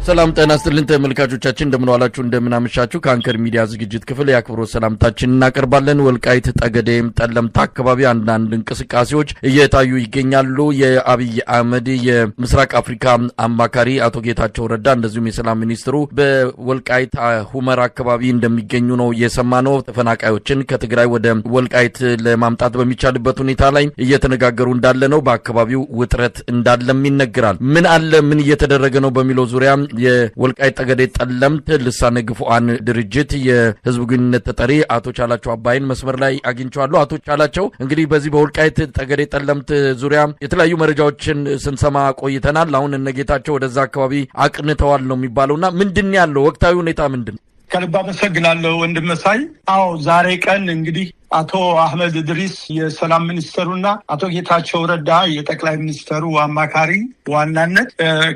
ሰላም ጤና ይስጥልን ተመልካቾቻችን እንደምን ዋላችሁ እንደምን አመሻችሁ ከአንከር ሚዲያ ዝግጅት ክፍል ያክብሮት ሰላምታችን እናቀርባለን። ወልቃይት ጠገዴም ጠለምት አካባቢ አንዳንድ እንቅስቃሴዎች እየታዩ ይገኛሉ። የአብይ አህመድ የምስራቅ አፍሪካ አማካሪ አቶ ጌታቸው ረዳ እንደዚሁም የሰላም ሚኒስትሩ በወልቃይት ሁመራ አካባቢ እንደሚገኙ ነው የሰማነው። ተፈናቃዮችን ከትግራይ ወደ ወልቃይት ለማምጣት በሚቻልበት ሁኔታ ላይ እየተነጋገሩ እንዳለ ነው። በአካባቢው ውጥረት እንዳለም ይነገራል። ምን አለ ምን እየተደረገ ነው በሚለው ዙሪያ የወልቃይት ጠገዴ ጠለምት ልሳነ ግፉዓን ድርጅት የህዝብ ግንኙነት ተጠሪ አቶ ቻላቸው አባይን መስመር ላይ አግኝቻለሁ። አቶ ቻላቸው እንግዲህ በዚህ በወልቃይት ጠገዴ ጠለምት ዙሪያ የተለያዩ መረጃዎችን ስንሰማ ቆይተናል። አሁን እነጌታቸው ወደዛ አካባቢ አቅንተዋል ነው የሚባለውና ምንድነው ያለው ወቅታዊ ሁኔታ ምንድነው? ከልብ አመሰግናለሁ ወንድም መሳይ። አዎ ዛሬ ቀን እንግዲህ አቶ አህመድ ድሪስ የሰላም ሚኒስተሩና አቶ ጌታቸው ረዳ የጠቅላይ ሚኒስተሩ አማካሪ ዋናነት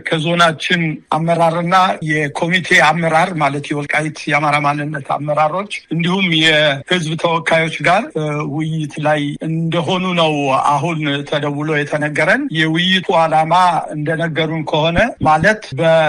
ከዞናችን አመራርና የኮሚቴ አመራር ማለት የወልቃይት የአማራ ማንነት አመራሮች እንዲሁም የህዝብ ተወካዮች ጋር ውይይት ላይ እንደሆኑ ነው አሁን ተደውሎ የተነገረን። የውይይቱ ዓላማ እንደነገሩን ከሆነ ማለት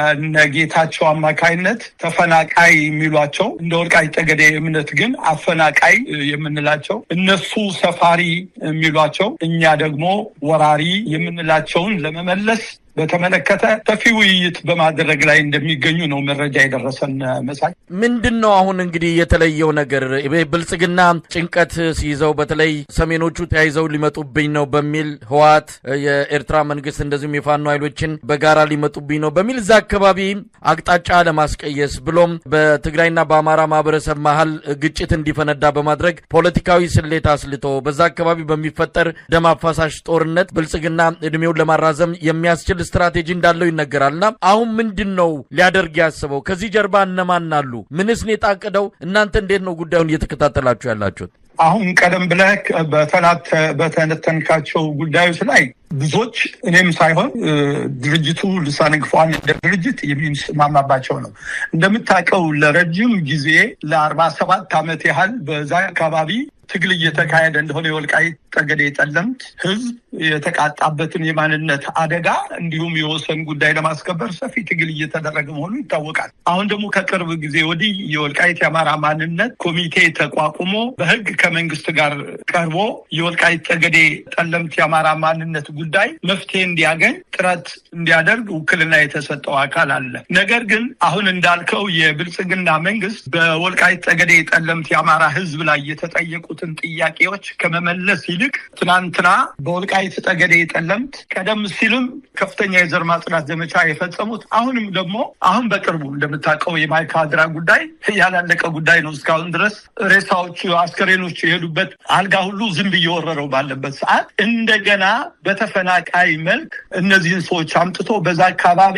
በነጌታቸው አማካይነት ተፈናቃይ የሚሏቸው እንደ ወልቃይት ጠገዴ እምነት ግን አፈናቃይ የምንላቸው እነሱ ሰፋሪ የሚሏቸው እኛ ደግሞ ወራሪ የምንላቸውን ለመመለስ በተመለከተ ሰፊ ውይይት በማድረግ ላይ እንደሚገኙ ነው መረጃ የደረሰን። መሳይ ምንድነው አሁን እንግዲህ የተለየው ነገር? ብልጽግና ጭንቀት ሲይዘው በተለይ ሰሜኖቹ ተያይዘው ሊመጡብኝ ነው በሚል ህወሓት የኤርትራ መንግስት እንደዚሁም የፋኖ ኃይሎችን በጋራ ሊመጡብኝ ነው በሚል እዛ አካባቢ አቅጣጫ ለማስቀየስ ብሎም በትግራይና በአማራ ማህበረሰብ መሀል ግጭት እንዲፈነዳ በማድረግ ፖለቲካዊ ስሌት አስልቶ በዛ አካባቢ በሚፈጠር ደም አፋሳሽ ጦርነት ብልጽግና እድሜውን ለማራዘም የሚያስችል ስትራቴጂ እንዳለው ይነገራልና አሁን ምንድነው ሊያደርግ ያስበው? ከዚህ ጀርባ እነማን አሉ? ምንስ ነው የታቀደው? እናንተ እንዴት ነው ጉዳዩን እየተከታተላችሁ ያላችሁት? አሁን ቀደም ብለህ በተነተንካቸው ጉዳዮች ላይ ብዙዎች እኔም ሳይሆን ድርጅቱ ልሳነ ግፉዓን ድርጅት የሚስማማባቸው ነው። እንደምታውቀው ለረጅም ጊዜ ለ47 ዓመት ያህል በዛ አካባቢ ትግል እየተካሄደ እንደሆነ የወልቃይት ጠገዴ ጠለምት ህዝብ የተቃጣበትን የማንነት አደጋ እንዲሁም የወሰን ጉዳይ ለማስከበር ሰፊ ትግል እየተደረገ መሆኑ ይታወቃል። አሁን ደግሞ ከቅርብ ጊዜ ወዲህ የወልቃይት የአማራ ማንነት ኮሚቴ ተቋቁሞ በህግ ከመንግስት ጋር ቀርቦ የወልቃይት ጠገዴ ጠለምት የአማራ ማንነት ጉዳይ መፍትሄ እንዲያገኝ ጥረት እንዲያደርግ ውክልና የተሰጠው አካል አለ። ነገር ግን አሁን እንዳልከው የብልጽግና መንግስት በወልቃይት ጠገዴ ጠለምት የአማራ ህዝብ ላይ የተጠየቁትን ጥያቄዎች ከመመለስ ይልቅ ትናንትና በወልቃይት ጠገዴ ጠለምት ቀደም ሲልም ከፍተኛ የዘር ማጽዳት ዘመቻ የፈጸሙት አሁንም ደግሞ አሁን በቅርቡ እንደምታውቀው የማይካድራ ጉዳይ ያላለቀ ጉዳይ ነው። እስካሁን ድረስ ሬሳዎቹ አስከሬኖቹ የሄዱበት አልጋ ሁሉ ዝንብ እየወረረው ባለበት ሰዓት እንደገና በተፈናቃይ መልክ እነዚህን ሰዎች አምጥቶ በዛ አካባቢ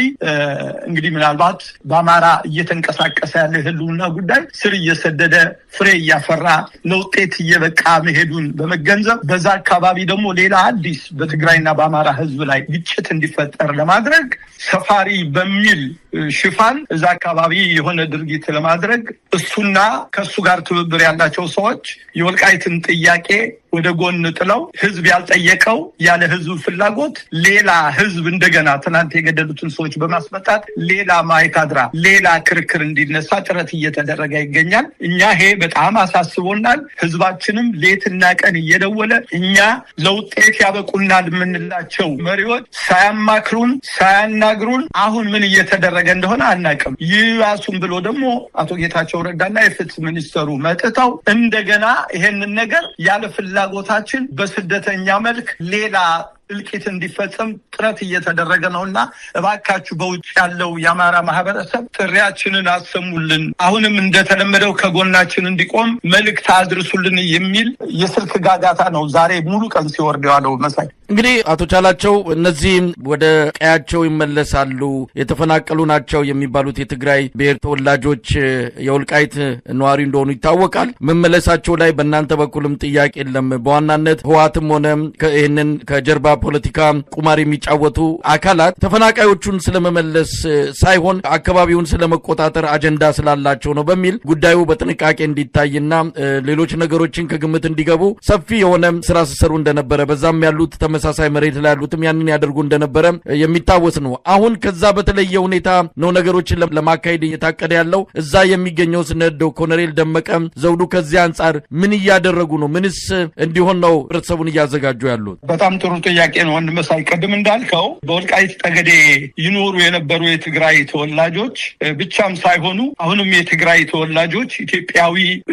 እንግዲህ ምናልባት በአማራ እየተንቀሳቀሰ ያለ ህልውና ጉዳይ ስር እየሰደደ ፍሬ እያፈራ ለውጤት እየበቃ መሄዱን በመገንዘብ በዛ አካባቢ ደግሞ ሌላ አዲስ በትግራይና በአማራ ህዝብ ላይ ግጭት እንዲፈጠር ለማድረግ ሰፋሪ በሚል ሽፋን እዛ አካባቢ የሆነ ድርጊት ለማድረግ እሱና ከሱ ጋር ትብብር ያላቸው ሰዎች የወልቃይትን ጥያቄ ወደ ጎን ጥለው ህዝብ ያልጠየቀው ያለ ህዝብ ፍላጎት ሌላ ህዝብ እንደገና ትናንት የገደሉትን ሰዎች በማስመጣት ሌላ ማይካድራ ሌላ ክርክር እንዲነሳ ጥረት እየተደረገ ይገኛል። እኛ ይሄ በጣም አሳስቦናል። ህዝባችንም ሌትና ቀን እየደወለ እኛ ለውጤት ያበቁናል የምንላቸው መሪዎች ሳያማክሩን ሳያናግሩን አሁን ምን እየተደረገ እንደሆነ አናውቅም። ይራሱን ብሎ ደግሞ አቶ ጌታቸው ረዳና የፍትህ ሚኒስተሩ መጥተው እንደገና ይሄንን ነገር ያለ ፍላጎታችን በስደተኛ መልክ ሌላ እልቂት እንዲፈጸም ጥረት እየተደረገ ነውና እባካችሁ በውጭ ያለው የአማራ ማህበረሰብ ጥሪያችንን አሰሙልን፣ አሁንም እንደተለመደው ከጎናችን እንዲቆም መልእክት አድርሱልን የሚል የስልክ ጋጋታ ነው ዛሬ ሙሉ ቀን ሲወርድ ያለው። መሳይ እንግዲህ አቶ ቻላቸው እነዚህ ወደ ቀያቸው ይመለሳሉ የተፈናቀሉ ናቸው የሚባሉት የትግራይ ብሔር ተወላጆች የወልቃይት ነዋሪ እንደሆኑ ይታወቃል። መመለሳቸው ላይ በእናንተ በኩልም ጥያቄ የለም። በዋናነት ህወሓትም ሆነ ይህንን ከጀርባ ፖለቲካ ቁማር የሚጫወቱ አካላት ተፈናቃዮቹን ስለመመለስ ሳይሆን አካባቢውን ስለመቆጣጠር አጀንዳ ስላላቸው ነው በሚል ጉዳዩ በጥንቃቄ እንዲታይና ሌሎች ነገሮችን ከግምት እንዲገቡ ሰፊ የሆነ ስራ ሲሰሩ እንደነበረ በዛም ያሉት ተመሳሳይ መሬት ላይ ያሉትም ያንን ያደርጉ እንደነበረ የሚታወስ ነው። አሁን ከዛ በተለየ ሁኔታ ነው ነገሮችን ለማካሄድ እየታቀደ ያለው። እዛ የሚገኘው ስነዶ ኮሎኔል ደመቀ ዘውዱ ከዚህ አንጻር ምን እያደረጉ ነው? ምንስ እንዲሆን ነው ህብረተሰቡን እያዘጋጁ ያሉት? በጣም ጥሩ ጥያቄ ነው ወንድም መሳይ። ቀደም እንዳልከው በወልቃይት ጠገዴ ይኖሩ የነበሩ የትግራይ ተወላጆች ብቻም ሳይሆኑ አሁንም የትግራይ ተወላጆች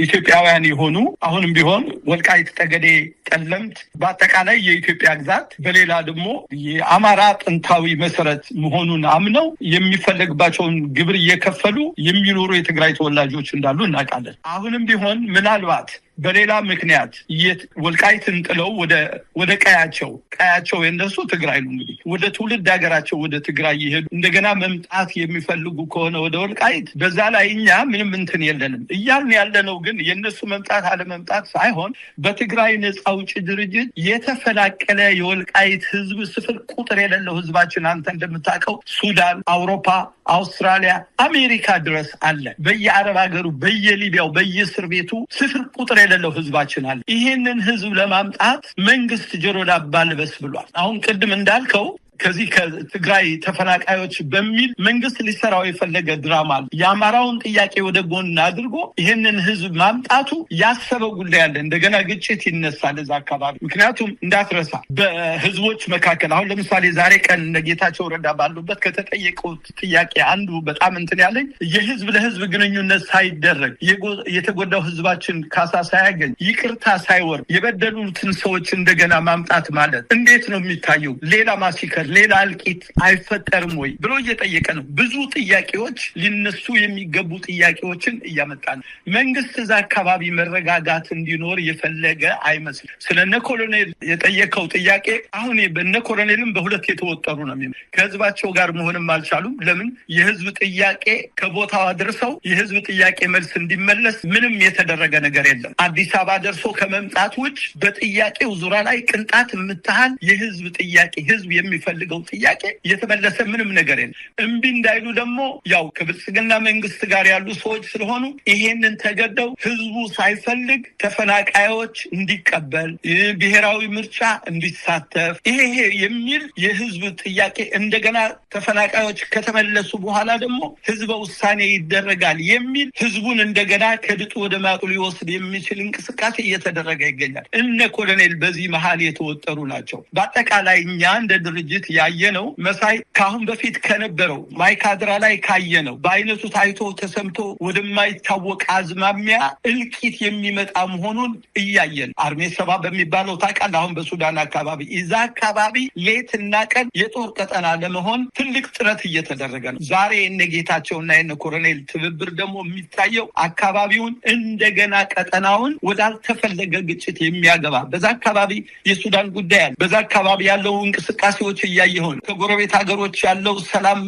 ኢትዮጵያውያን የሆኑ አሁንም ቢሆን ወልቃይት ጠገዴ፣ ጠለምት በአጠቃላይ የኢትዮጵያ ግዛት በሌላ ደግሞ የአማራ ጥንታዊ መሰረት መሆኑን አምነው የሚፈለግባቸውን ግብር እየከፈሉ የሚኖሩ የትግራይ ተወላጆች እንዳሉ እናውቃለን። አሁንም ቢሆን ምናልባት በሌላ ምክንያት ወልቃይትን ጥለው ወደ ቀያቸው የነሱ ትግራይ ነው እንግዲህ ወደ ትውልድ ሀገራቸው ወደ ትግራይ ይሄዱ እንደገና መምጣት የሚፈልጉ ከሆነ ወደ ወልቃይት በዛ ላይ እኛ ምንም እንትን የለንም እያልን ያለነው ግን የነሱ መምጣት አለመምጣት ሳይሆን በትግራይ ነጻ አውጪ ድርጅት የተፈናቀለ የወልቃይት ህዝብ ስፍር ቁጥር የሌለው ህዝባችን አንተ እንደምታውቀው ሱዳን፣ አውሮፓ፣ አውስትራሊያ፣ አሜሪካ ድረስ አለ። በየአረብ ሀገሩ፣ በየሊቢያው፣ በየእስር ቤቱ ስፍር ቁጥር የሌለው ህዝባችን አለ። ይሄንን ህዝብ ለማምጣት መንግስት ጆሮ ዳባ ልበስ ብሏል። አሁን ቅድም እንዳልከው ከዚህ ከትግራይ ተፈናቃዮች በሚል መንግስት ሊሰራው የፈለገ ድራማ የአማራውን ጥያቄ ወደ ጎን አድርጎ ይህንን ህዝብ ማምጣቱ ያሰበው ጉዳይ አለ። እንደገና ግጭት ይነሳል እዛ አካባቢ። ምክንያቱም እንዳትረሳ በህዝቦች መካከል አሁን ለምሳሌ ዛሬ ቀን ጌታቸው ረዳ ባሉበት ከተጠየቀው ጥያቄ አንዱ በጣም እንትን ያለኝ የህዝብ ለህዝብ ግንኙነት ሳይደረግ የተጎዳው ህዝባችን ካሳ ሳያገኝ ይቅርታ ሳይወር የበደሉትን ሰዎች እንደገና ማምጣት ማለት እንዴት ነው የሚታየው? ሌላ ማሲከር ሌላ እልቂት አይፈጠርም ወይ ብሎ እየጠየቀ ነው። ብዙ ጥያቄዎች ሊነሱ የሚገቡ ጥያቄዎችን እያመጣ ነው። መንግስት እዛ አካባቢ መረጋጋት እንዲኖር የፈለገ አይመስልም። ስለነ ኮሎኔል የጠየቀው ጥያቄ አሁን በነ ኮሎኔልም በሁለት የተወጠሩ ነው። ከህዝባቸው ጋር መሆንም አልቻሉም። ለምን? የህዝብ ጥያቄ ከቦታው አድርሰው የህዝብ ጥያቄ መልስ እንዲመለስ ምንም የተደረገ ነገር የለም። አዲስ አበባ ደርሶ ከመምጣት ውጭ በጥያቄው ዙሪያ ላይ ቅንጣት የምታህል የህዝብ ጥያቄ ህዝብ የሚፈልገው ጥያቄ የተመለሰ ምንም ነገር የለም። እምቢ እንዳይሉ ደግሞ ያው ከብልጽግና መንግስት ጋር ያሉ ሰዎች ስለሆኑ ይሄንን ተገደው ህዝቡ ሳይፈልግ ተፈናቃዮች እንዲቀበል ብሔራዊ ምርጫ እንዲሳተፍ ይሄ የሚል የህዝብ ጥያቄ እንደገና ተፈናቃዮች ከተመለሱ በኋላ ደግሞ ህዝበ ውሳኔ ይደረጋል የሚል ህዝቡን እንደገና ከድጡ ወደ ማጡ ሊወስድ የሚችል እንቅስቃሴ እየተደረገ ይገኛል። እነ ኮሎኔል በዚህ መሀል የተወጠሩ ናቸው። በአጠቃላይ እኛ እንደ ድርጅት ያየነው መሳይ ካሁን በፊት ከነበረው ማይካድራ ላይ ካየነው በአይነቱ ታይቶ ተሰምቶ ወደማይታወቅ አዝማሚያ እልቂት የሚመጣ መሆኑን እያየን አርሜ ሰባ በሚባለው ታውቃለህ፣ አሁን በሱዳን አካባቢ እዛ አካባቢ ሌትና ቀን የጦር ቀጠና ለመሆን ትልቅ ጥረት እየተደረገ ነው። ዛሬ እነ ጌታቸውና የነ ኮሎኔል ትብብር ደግሞ የሚታየው አካባቢውን እንደገና ቀጠናውን ወዳልተፈለገ ግጭት የሚያገባ በዛ አካባቢ የሱዳን ጉዳይ አለ። በዛ አካባቢ ያለው እንቅስቃሴዎች እያየሆን ከጎረቤት ሀገሮች ያለው ሰላም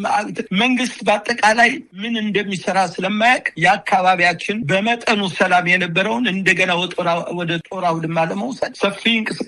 መንግስት በአጠቃላይ ምን እንደሚሰራ ስለማያውቅ የአካባቢያችን በመጠኑ ሰላም የነበረውን እንደገና ወደ ጦር አውድማ ለመውሰድ ሰፊ እንቅስቃሴ